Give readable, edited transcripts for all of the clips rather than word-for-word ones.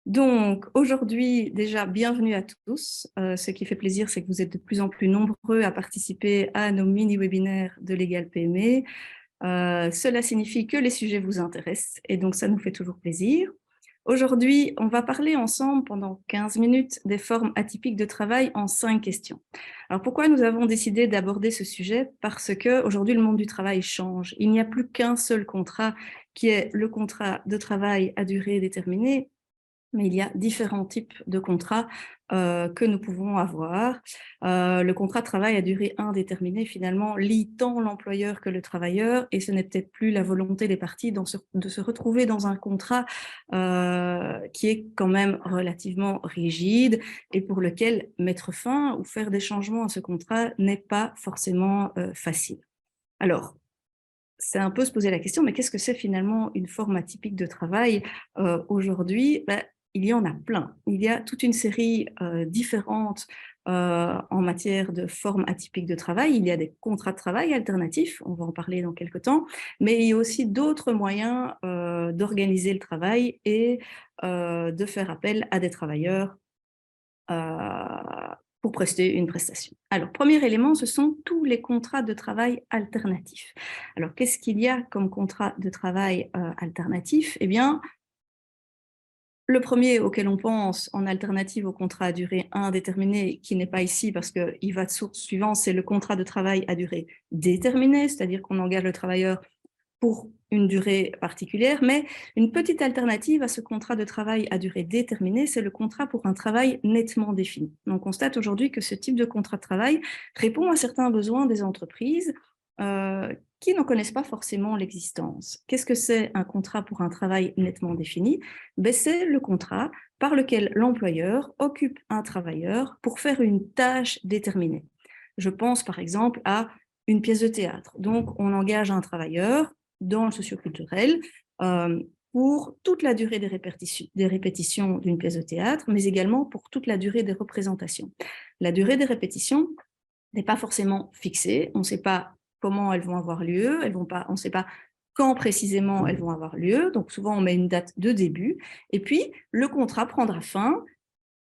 Donc, aujourd'hui, déjà, bienvenue à tous. Ce qui fait plaisir, c'est que vous êtes de plus en plus nombreux à participer à nos mini-webinaires de Legal PME. Cela signifie que les sujets vous intéressent et donc ça nous fait toujours plaisir. Aujourd'hui, on va parler ensemble pendant 15 minutes des formes atypiques de travail en 5 questions. Alors pourquoi nous avons décidé d'aborder ce sujet? Parce qu'aujourd'hui, le monde du travail change. Il n'y a plus qu'un seul contrat qui est le contrat de travail à durée déterminée, mais il y a différents types de contrats que nous pouvons avoir. Le contrat de travail à durée indéterminée, finalement, lie tant l'employeur que le travailleur, et ce n'est peut-être plus la volonté des parties de se retrouver dans un contrat qui est quand même relativement rigide et pour lequel mettre fin ou faire des changements à ce contrat n'est pas forcément facile. Alors, c'est un peu se poser la question, mais qu'est-ce que c'est finalement une forme atypique de travail aujourd'hui? Il y en a plein. Il y a toute une série différente en matière de formes atypiques de travail. Il y a des contrats de travail alternatifs, on va en parler dans quelques temps, mais il y a aussi d'autres moyens d'organiser le travail et de faire appel à des travailleurs pour prester une prestation. Alors, premier élément, ce sont tous les contrats de travail alternatifs. Alors, qu'est-ce qu'il y a comme contrat de travail alternatif? Eh bien, le premier auquel on pense en alternative au contrat à durée indéterminée, qui n'est pas ici parce qu'il va de source suivante, c'est le contrat de travail à durée déterminée, c'est-à-dire qu'on engage le travailleur pour une durée particulière, mais une petite alternative à ce contrat de travail à durée déterminée, c'est le contrat pour un travail nettement défini. On constate aujourd'hui que ce type de contrat de travail répond à certains besoins des entreprises qui n'en connaissent pas forcément l'existence. Qu'est-ce que c'est un contrat pour un travail nettement défini? C'est le contrat par lequel l'employeur occupe un travailleur pour faire une tâche déterminée. Je pense par exemple à une pièce de théâtre. Donc, on engage un travailleur dans le socioculturel pour toute la durée des répétitions d'une pièce de théâtre, mais également pour toute la durée des représentations. La durée des répétitions n'est pas forcément fixée, on ne sait pas comment elles vont avoir lieu, on ne sait pas quand précisément elles vont avoir lieu, donc souvent on met une date de début, et puis le contrat prendra fin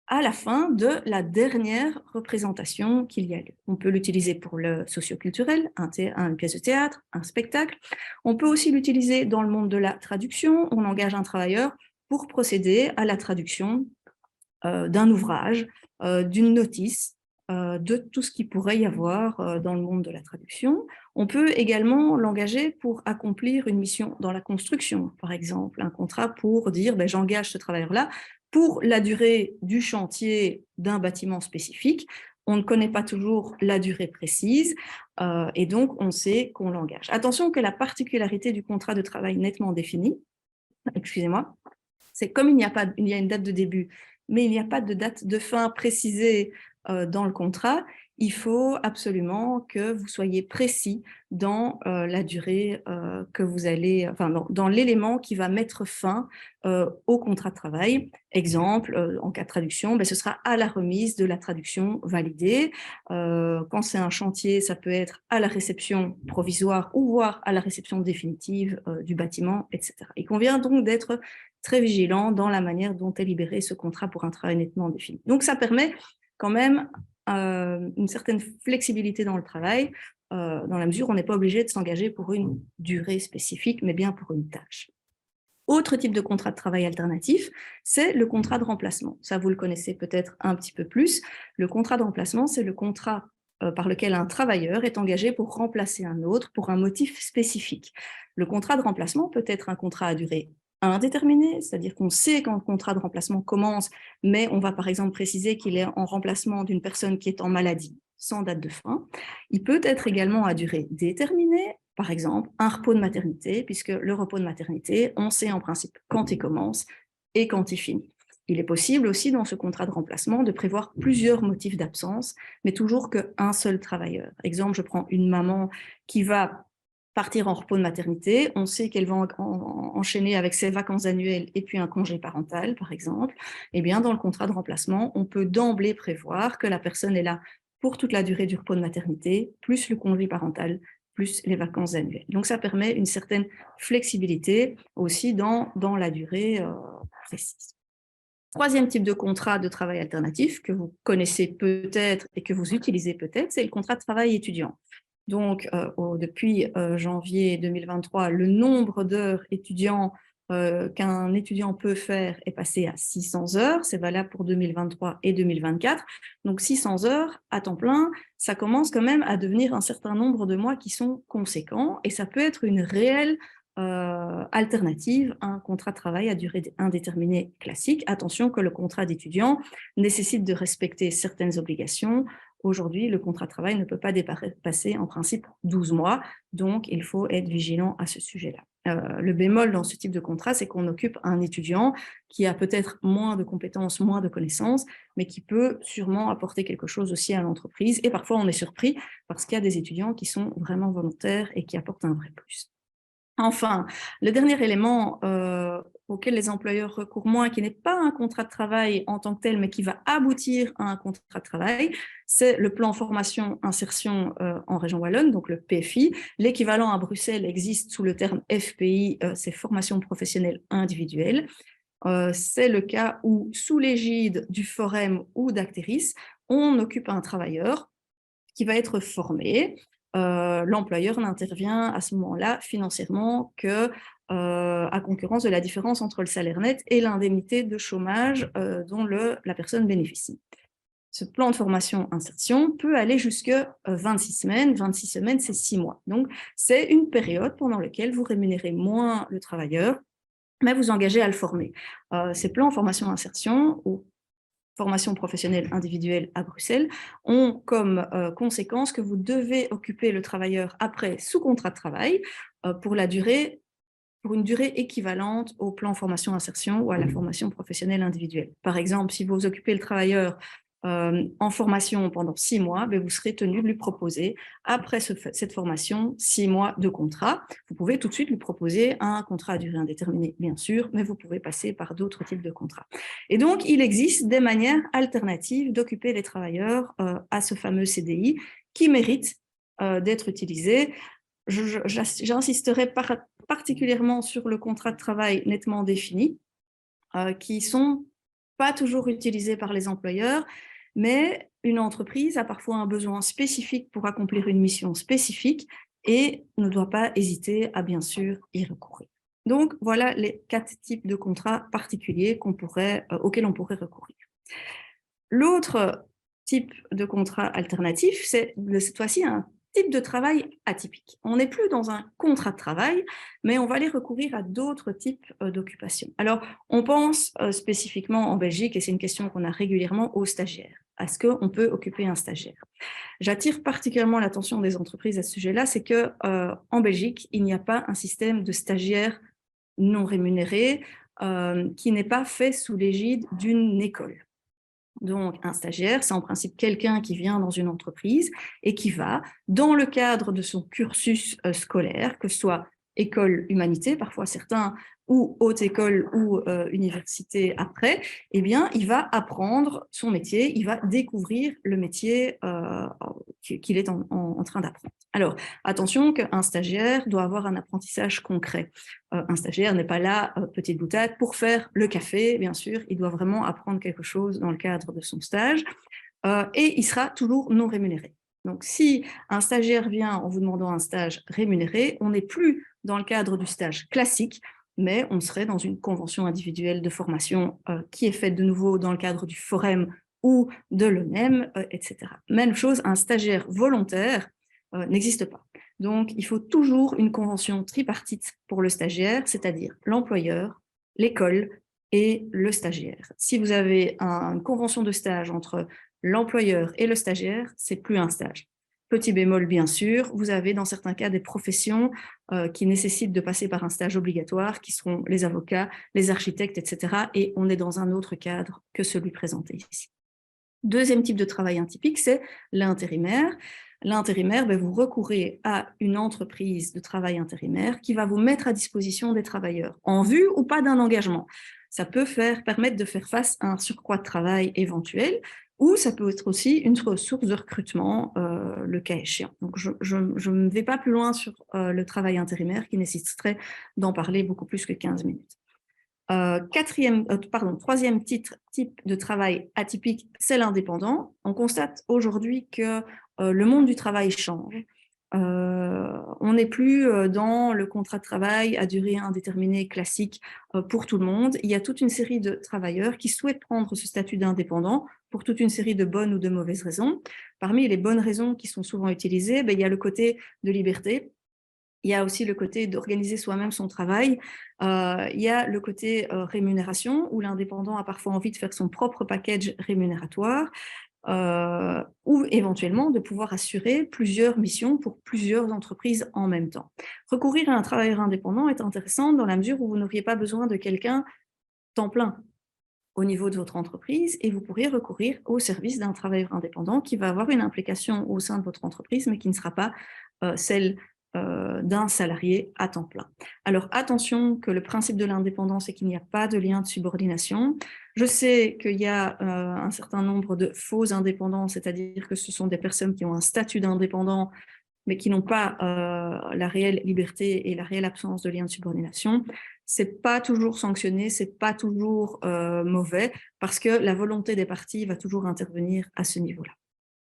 à la fin de la dernière représentation qu'il y a lieu. On peut l'utiliser pour le socioculturel, une pièce de théâtre, un spectacle. On peut aussi l'utiliser dans le monde de la traduction. On engage un travailleur pour procéder à la traduction d'un ouvrage, d'une notice, de tout ce qu'il pourrait y avoir dans le monde de la traduction. On peut également l'engager pour accomplir une mission dans la construction, par exemple, un contrat pour dire j'engage ce travailleur-là pour la durée du chantier d'un bâtiment spécifique. On ne connaît pas toujours la durée précise et donc on sait qu'on l'engage. Attention que la particularité du contrat de travail nettement défini, excusez-moi, c'est comme il y a une date de début, mais il n'y a pas de date de fin précisée dans le contrat, il faut absolument que vous soyez précis dans la durée que vous allez, enfin dans l'élément qui va mettre fin au contrat de travail. Exemple, en cas de traduction, ce sera à la remise de la traduction validée. Quand c'est un chantier, ça peut être à la réception provisoire ou voire à la réception définitive du bâtiment, etc. Il convient donc d'être très vigilant dans la manière dont est libéré ce contrat pour un travail nettement défini. Donc, ça permet quand même une certaine flexibilité dans le travail, dans la mesure où on n'est pas obligé de s'engager pour une durée spécifique, mais bien pour une tâche. Autre type de contrat de travail alternatif, c'est le contrat de remplacement. Ça, vous le connaissez peut-être un petit peu plus. Le contrat de remplacement, c'est le contrat par lequel un travailleur est engagé pour remplacer un autre pour un motif spécifique. Le contrat de remplacement peut être un contrat à durée indéterminée, c'est-à-dire qu'on sait quand le contrat de remplacement commence, mais on va par exemple préciser qu'il est en remplacement d'une personne qui est en maladie, sans date de fin. Il peut être également à durée déterminée, par exemple, un repos de maternité, puisque le repos de maternité, on sait en principe quand il commence et quand il finit. Il est possible aussi, dans ce contrat de remplacement, de prévoir plusieurs motifs d'absence, mais toujours qu'un seul travailleur. Exemple, je prends une maman qui va partir en repos de maternité, on sait qu'elle va enchaîner avec ses vacances annuelles et puis un congé parental, par exemple. Eh bien, dans le contrat de remplacement, on peut d'emblée prévoir que la personne est là pour toute la durée du repos de maternité, plus le congé parental, plus les vacances annuelles. Donc, ça permet une certaine flexibilité aussi dans la durée précise. Troisième type de contrat de travail alternatif que vous connaissez peut-être et que vous utilisez peut-être, c'est le contrat de travail étudiant. Donc, depuis janvier 2023, le nombre d'heures étudiants qu'un étudiant peut faire est passé à 600 heures. C'est valable pour 2023 et 2024. Donc, 600 heures à temps plein, ça commence quand même à devenir un certain nombre de mois qui sont conséquents et ça peut être une réelle alternative à un contrat de travail à durée indéterminée classique. Attention que le contrat d'étudiant nécessite de respecter certaines obligations. Aujourd'hui, le contrat de travail ne peut pas dépasser en principe 12 mois, donc il faut être vigilant à ce sujet-là. Le bémol dans ce type de contrat, c'est qu'on occupe un étudiant qui a peut-être moins de compétences, moins de connaissances, mais qui peut sûrement apporter quelque chose aussi à l'entreprise. Et parfois, on est surpris parce qu'il y a des étudiants qui sont vraiment volontaires et qui apportent un vrai plus. Enfin, le dernier élément auquel les employeurs recourent moins, qui n'est pas un contrat de travail en tant que tel, mais qui va aboutir à un contrat de travail, c'est le plan formation-insertion en région Wallonne, donc le PFI. L'équivalent à Bruxelles existe sous le terme FPI, c'est formation professionnelle individuelle. C'est le cas où, sous l'égide du Forem ou d'Acteris, on occupe un travailleur qui va être formé. L'employeur n'intervient à ce moment-là financièrement que à concurrence de la différence entre le salaire net et l'indemnité de chômage dont la personne bénéficie. Ce plan de formation-insertion peut aller jusque 26 semaines. 26 semaines, c'est 6 mois. Donc, c'est une période pendant laquelle vous rémunérez moins le travailleur, mais vous engagez à le former. Ces plans formation-insertion, ou formation professionnelle individuelle à Bruxelles, ont comme conséquence que vous devez occuper le travailleur après sous contrat de travail pour une durée équivalente au plan formation-insertion ou à la formation professionnelle individuelle. Par exemple, si vous occupez le travailleur en formation pendant 6 mois, vous serez tenu de lui proposer, après cette formation, 6 mois de contrat. Vous pouvez tout de suite lui proposer un contrat à durée indéterminée, bien sûr, mais vous pouvez passer par d'autres types de contrats. Et donc, il existe des manières alternatives d'occuper les travailleurs à ce fameux CDI qui méritent d'être utilisées. J'insisterai particulièrement sur le contrat de travail nettement défini, qui ne sont pas toujours utilisés par les employeurs, mais une entreprise a parfois un besoin spécifique pour accomplir une mission spécifique et ne doit pas hésiter à, bien sûr, y recourir. Donc, voilà les 4 types de contrats particuliers auxquels on pourrait recourir. L'autre type de contrat alternatif, c'est cette fois-ci un type de travail atypique. On n'est plus dans un contrat de travail, mais on va aller recourir à d'autres types d'occupations. Alors, on pense spécifiquement en Belgique, et c'est une question qu'on a régulièrement, aux stagiaires. Est-ce qu'on peut occuper un stagiaire? J'attire particulièrement l'attention des entreprises à ce sujet-là, c'est qu'en Belgique, il n'y a pas un système de stagiaires non rémunérés qui n'est pas fait sous l'égide d'une école. Donc, un stagiaire, c'est en principe quelqu'un qui vient dans une entreprise et qui va, dans le cadre de son cursus scolaire, que ce soit école humanité, parfois certains, ou haute école ou université après, eh bien, il va apprendre son métier, il va découvrir le métier qu'il est en train d'apprendre. Alors, attention qu'un stagiaire doit avoir un apprentissage concret. Un stagiaire n'est pas là, petite boutade, pour faire le café, bien sûr, il doit vraiment apprendre quelque chose dans le cadre de son stage et il sera toujours non rémunéré. Donc, si un stagiaire vient en vous demandant un stage rémunéré, on n'est plus dans le cadre du stage classique, mais on serait dans une convention individuelle de formation qui est faite de nouveau dans le cadre du Forem ou de l'ONEM, etc. Même chose, un stagiaire volontaire n'existe pas. Donc, il faut toujours une convention tripartite pour le stagiaire, c'est-à-dire l'employeur, l'école et le stagiaire. Si vous avez une convention de stage entre l'employeur et le stagiaire, c'est plus un stage. Petit bémol, bien sûr, vous avez dans certains cas des professions qui nécessitent de passer par un stage obligatoire, qui seront les avocats, les architectes, etc. Et on est dans un autre cadre que celui présenté ici. Deuxième type de travail atypique, c'est l'intérimaire. L'intérimaire, vous recourez à une entreprise de travail intérimaire qui va vous mettre à disposition des travailleurs, en vue ou pas d'un engagement. Ça peut permettre de faire face à un surcroît de travail éventuel, ou ça peut être aussi une source de recrutement, le cas échéant. Donc, je ne vais pas plus loin sur le travail intérimaire qui nécessiterait d'en parler beaucoup plus que 15 minutes. Troisième type de travail atypique, c'est l'indépendant. On constate aujourd'hui que le monde du travail change. On n'est plus dans le contrat de travail à durée indéterminée classique pour tout le monde. Il y a toute une série de travailleurs qui souhaitent prendre ce statut d'indépendant pour toute une série de bonnes ou de mauvaises raisons. Parmi les bonnes raisons qui sont souvent utilisées, il y a le côté de liberté. Il y a aussi le côté d'organiser soi-même son travail. Il y a le côté rémunération, où l'indépendant a parfois envie de faire son propre package rémunératoire, ou éventuellement de pouvoir assurer plusieurs missions pour plusieurs entreprises en même temps. Recourir à un travailleur indépendant est intéressant dans la mesure où vous n'auriez pas besoin de quelqu'un temps plein au niveau de votre entreprise et vous pourriez recourir au service d'un travailleur indépendant qui va avoir une implication au sein de votre entreprise, mais qui ne sera pas celle d'un salarié à temps plein. Alors attention que le principe de l'indépendance est qu'il n'y a pas de lien de subordination. Je sais qu'il y a un certain nombre de faux indépendants, c'est-à-dire que ce sont des personnes qui ont un statut d'indépendant mais qui n'ont pas la réelle liberté et la réelle absence de lien de subordination. C'est pas toujours sanctionné, c'est pas toujours mauvais, parce que la volonté des parties va toujours intervenir à ce niveau-là.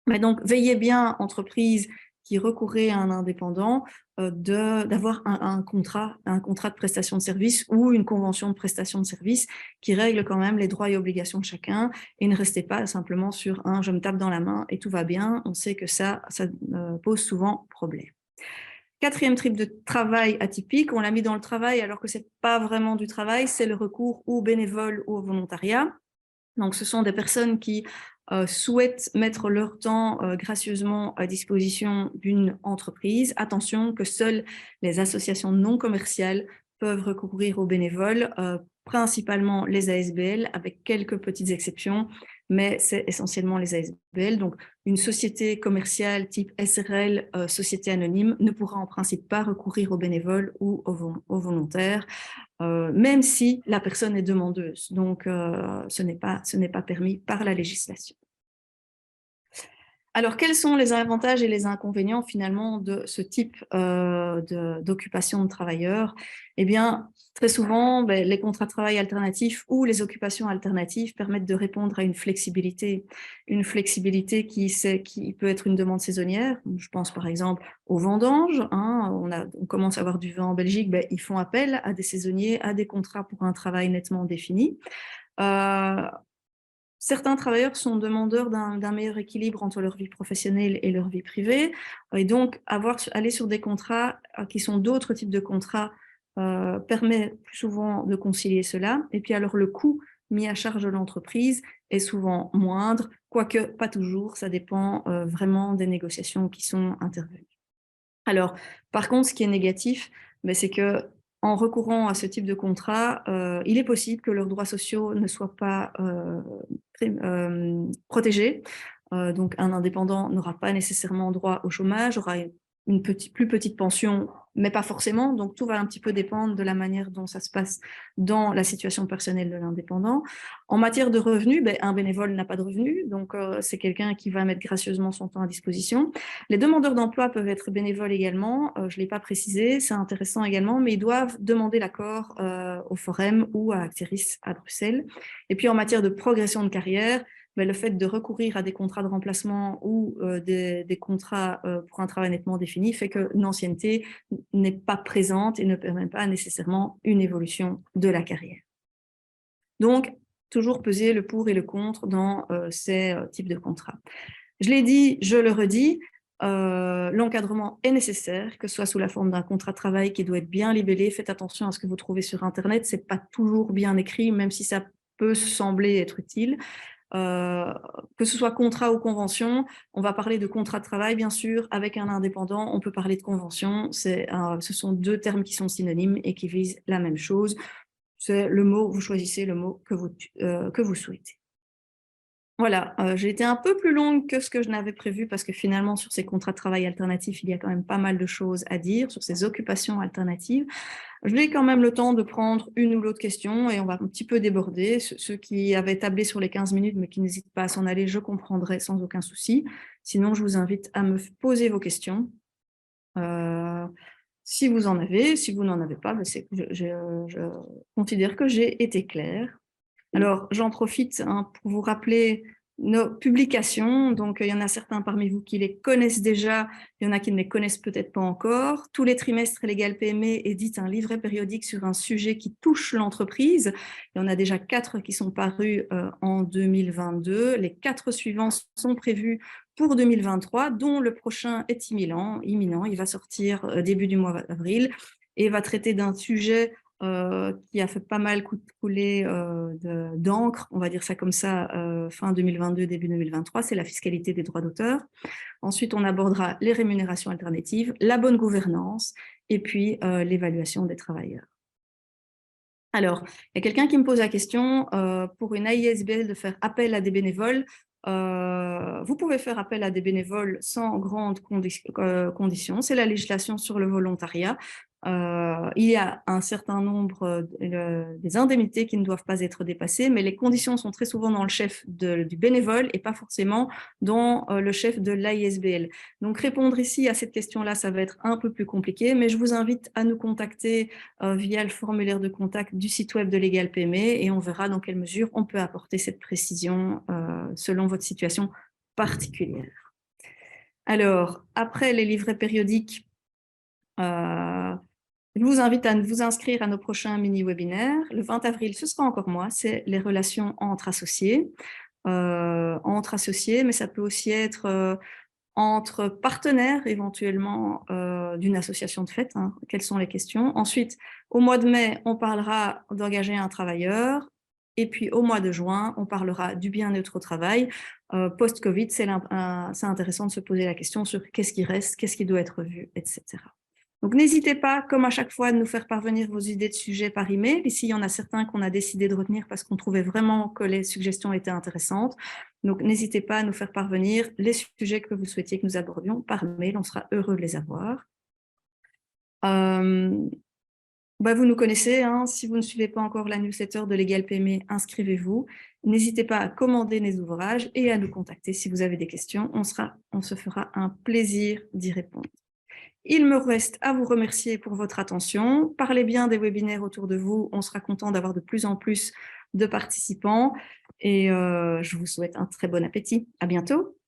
Mais donc, veillez bien, entreprise qui recourrait à un indépendant, d'avoir un contrat de prestation de service ou une convention de prestation de service qui règle quand même les droits et obligations de chacun, et ne restez pas simplement sur un « je me tape dans la main et tout va bien ». On sait que ça pose souvent problème. Quatrième type de travail atypique, on l'a mis dans le travail alors que ce n'est pas vraiment du travail, c'est le recours au bénévole ou au volontariat. Donc, ce sont des personnes qui souhaitent mettre leur temps gracieusement à disposition d'une entreprise. Attention que seules les associations non commerciales peuvent recourir aux bénévoles, principalement les ASBL, avec quelques petites exceptions, mais c'est essentiellement les ASBL. Donc, une société commerciale type SRL, société anonyme, ne pourra en principe pas recourir aux bénévoles ou aux volontaires, même si la personne est demandeuse. Donc, ce n'est pas permis par la législation. Alors, quels sont les avantages et les inconvénients finalement de ce type d'occupation de travailleurs? Eh bien, très souvent, les contrats de travail alternatifs ou les occupations alternatives permettent de répondre à une flexibilité qui peut être une demande saisonnière. Je pense par exemple aux vendanges. On commence à avoir du vin en Belgique, ils font appel à des saisonniers, à des contrats pour un travail nettement défini. Certains travailleurs sont demandeurs d'un meilleur équilibre entre leur vie professionnelle et leur vie privée, et donc aller sur des contrats qui sont d'autres types de contrats permet plus souvent de concilier cela. Et puis alors le coût mis à charge de l'entreprise est souvent moindre, quoique pas toujours, ça dépend vraiment des négociations qui sont intervenues. Alors, par contre, ce qui est négatif, c'est que en recourant à ce type de contrat, il est possible que leurs droits sociaux ne soient pas protégés. Donc, un indépendant n'aura pas nécessairement droit au chômage, aura une plus petite pension, mais pas forcément. Donc, tout va un petit peu dépendre de la manière dont ça se passe dans la situation personnelle de l'indépendant. En matière de revenus, un bénévole n'a pas de revenus, donc c'est quelqu'un qui va mettre gracieusement son temps à disposition. Les demandeurs d'emploi peuvent être bénévoles également, je ne l'ai pas précisé, c'est intéressant également, mais ils doivent demander l'accord au Forum ou à Actiris à Bruxelles. Et puis en matière de progression de carrière, le fait de recourir à des contrats de remplacement ou des contrats pour un travail nettement défini fait que l'ancienneté n'est pas présente et ne permet pas nécessairement une évolution de la carrière. Donc, toujours peser le pour et le contre dans ces types de contrats. Je l'ai dit, je le redis, l'encadrement est nécessaire, que ce soit sous la forme d'un contrat de travail qui doit être bien libellé. Faites attention à ce que vous trouvez sur Internet, ce n'est pas toujours bien écrit, même si ça peut sembler être utile. Que ce soit contrat ou convention, on va parler de contrat de travail, bien sûr, avec un indépendant, on peut parler de convention. Ce sont deux termes qui sont synonymes et qui visent la même chose. C'est le mot, vous choisissez le mot que vous souhaitez. Voilà, j'ai été un peu plus longue que ce que je n'avais prévu parce que finalement, sur ces contrats de travail alternatifs, il y a quand même pas mal de choses à dire sur ces occupations alternatives. Je vais quand même le temps de prendre une ou l'autre question et on va un petit peu déborder. Ceux qui avaient tablé sur les 15 minutes mais qui n'hésitent pas à s'en aller, je comprendrai sans aucun souci. Sinon, je vous invite à me poser vos questions. Si vous en avez, si vous n'en avez pas, ben je considère que j'ai été claire. Alors, j'en profite pour vous rappeler nos publications. Donc, il y en a certains parmi vous qui les connaissent déjà, il y en a qui ne les connaissent peut-être pas encore. Tous les trimestres, Legal PME édite un livret périodique sur un sujet qui touche l'entreprise. Il y en a déjà 4 qui sont parus en 2022. Les 4 suivants sont prévus pour 2023, dont le prochain est imminent. Il va sortir début du mois d'avril et va traiter d'un sujet qui a fait pas mal couler d'encre, on va dire ça comme ça, fin 2022, début 2023, c'est la fiscalité des droits d'auteur. Ensuite, on abordera les rémunérations alternatives, la bonne gouvernance et puis l'évaluation des travailleurs. Alors, il y a quelqu'un qui me pose la question, pour une AISBL de faire appel à des bénévoles, vous pouvez faire appel à des bénévoles sans grandes conditions, c'est la législation sur le volontariat. Il y a un certain nombre des indemnités qui ne doivent pas être dépassées, mais les conditions sont très souvent dans le chef du bénévole et pas forcément dans le chef de l'AISBL. Donc répondre ici à cette question-là, ça va être un peu plus compliqué, mais je vous invite à nous contacter via le formulaire de contact du site web de Legal PME et on verra dans quelle mesure on peut apporter cette précision selon votre situation particulière. Alors, après les livrets périodiques, je vous invite à vous inscrire à nos prochains mini-webinaires. Le 20 avril, ce sera encore moi, c'est les relations entre associés. Mais ça peut aussi être entre partenaires éventuellement d'une association de fait. Quelles sont les questions? Ensuite, au mois de mai, on parlera d'engager un travailleur. Et puis au mois de juin, on parlera du bien-être au travail. Post-Covid, c'est intéressant de se poser la question sur qu'est-ce qui reste, qu'est-ce qui doit être vu, etc. Donc, n'hésitez pas, comme à chaque fois, de nous faire parvenir vos idées de sujets par email. Ici, il y en a certains qu'on a décidé de retenir parce qu'on trouvait vraiment que les suggestions étaient intéressantes. Donc, n'hésitez pas à nous faire parvenir les sujets que vous souhaitiez que nous abordions par mail. On sera heureux de les avoir. Vous nous connaissez. Si vous ne suivez pas encore la newsletter de Legal PME, inscrivez-vous. N'hésitez pas à commander les ouvrages et à nous contacter si vous avez des questions. On se fera un plaisir d'y répondre. Il me reste à vous remercier pour votre attention. Parlez bien des webinaires autour de vous. On sera content d'avoir de plus en plus de participants. Et je vous souhaite un très bon appétit. À bientôt.